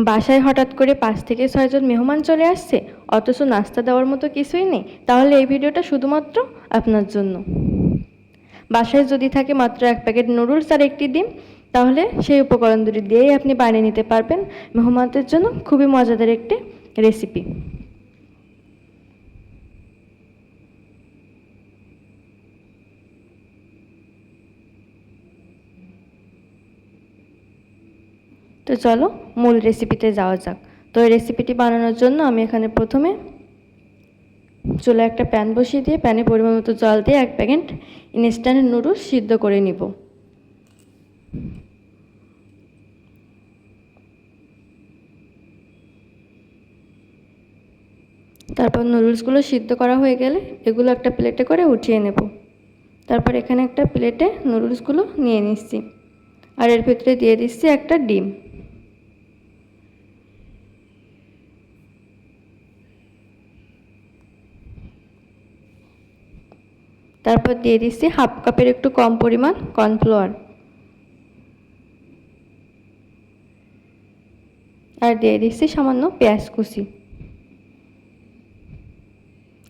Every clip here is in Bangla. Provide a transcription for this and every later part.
বাসায় হঠাৎ করে 5 থেকে 6 জন মেহমান চলে আসছে, অথচ নাস্তা দেওয়ার মতো কিছুই নেই, তাহলে এই ভিডিওটা শুধুমাত্র আপনার জন্য। বাসায় যদি থাকে মাত্র 1 প্যাকেট নুডলস আর 1টি ডিম, তাহলে সেই উপকরণ দুটি দিয়েই আপনি বানিয়ে নিতে পারবেন মেহমানদের জন্য খুবই মজাদার একটি রেসিপি। তো চলো মূল রেসিপিতে যাওয়া যাক। তো এই রেসিপিটি বানানোর জন্য আমি এখানে প্রথমে চুলায় একটা প্যান বসিয়ে দিয়ে প্যানে পরিমাণ মতো জল দিয়ে 1 প্যাকেট ইনস্ট্যান্ট নুডলস সিদ্ধ করে নিব। তারপর নুডলসগুলো সিদ্ধ করা হয়ে গেলে এগুলো একটা প্লেটে করে উঠিয়ে নেব। তারপর এখানে একটা প্লেটে নুডলসগুলো নিয়ে নিচ্ছি, আর এর ভিতরে দিয়ে দিচ্ছি একটা ডিম। তারপর দিয়ে দিচ্ছি হাফ কাপের একটু কম পরিমাণ কর্নফ্লাওয়ার, আর দিয়ে দিচ্ছি সামান্য পেঁয়াজ কুচি,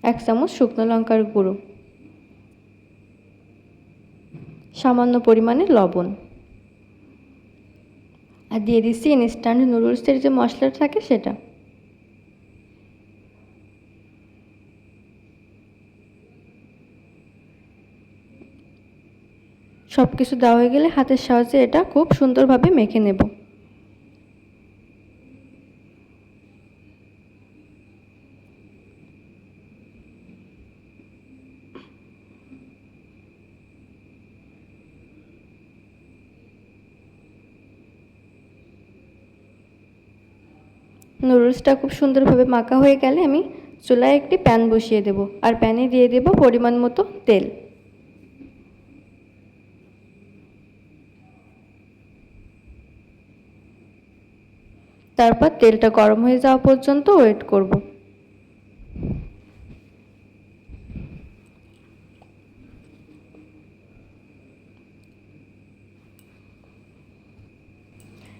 1 চামচ শুকনো লঙ্কার গুঁড়ো, সামান্য পরিমাণে লবণ, আর দিয়ে দিচ্ছি ইনস্ট্যান্ট নুডলসের যে মশলাটা থাকে সেটা। সব কিছু দেওয়া হয়ে গেলে হাতের সাহায্যে এটা খুব সুন্দরভাবে মেখে নেব। নুডলসটা খুব সুন্দরভাবে মাখা হয়ে গেলে আমি চুলায় একটি প্যান বসিয়ে দেব, আর প্যানে দিয়ে দেব পরিমাণ মতো তেল। তারপর তেলটা গরম হয়ে যাওয়া পর্যন্ত ওয়েট করব।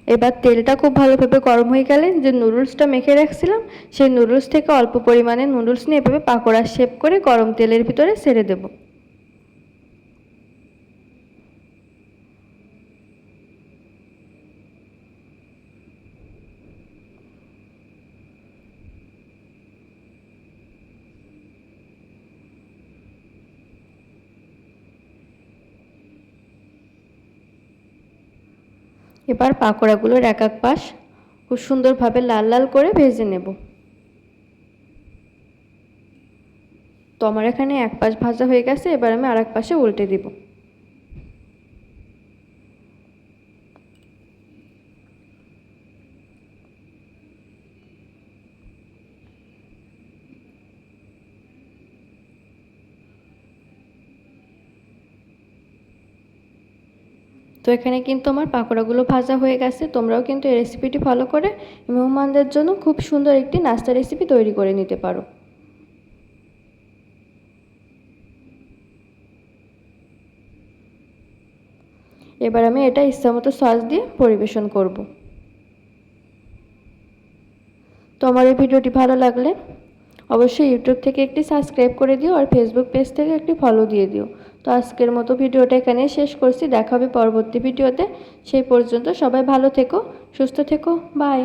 এবার তেলটা খুব ভালোভাবে গরম হয়ে গেলে যে নুডলসটা মেখে রাখছিলাম সেই নুডলস থেকে অল্প পরিমাণে নুডলস নিয়ে এভাবে পাকোড়ার শেপ করে গরম তেলের ভিতরে ছেড়ে দেব। এবার পাকোড়াগুলোর এক এক পাশ খুব সুন্দরভাবে লাল লাল করে ভেজে নেব। তো আমার এখানে এক পাশ ভাজা হয়ে গেছে, এবার আমি আরেক পাশে উল্টে দিব। তো এখানে কিন্তু আমার পাকোড়াগুলো ভাজা হয়ে গেছে। তোমরাও কিন্তু এই রেসিপিটি ফলো করে মেহমানদের জন্য খুব সুন্দর একটি নাস্তা রেসিপি তৈরি করে নিতে পারো। এবার আমি এটা ইচ্ছামতো সস দিয়ে পরিবেশন করব। তো আমার এই ভিডিওটি ভালো লাগলে অবশ্যই ইউটিউব থেকে একটি সাবস্ক্রাইব করে দিও, আর ফেসবুক পেজ থেকে একটি ফলো দিয়ে দিও। তো আজকের মতো ভিডিওটা এখানে শেষ করছি, দেখা হবে পরবর্তী ভিডিওতে। সেই পর্যন্ত সবাই ভালো থেকো, সুস্থ থেকো, বাই।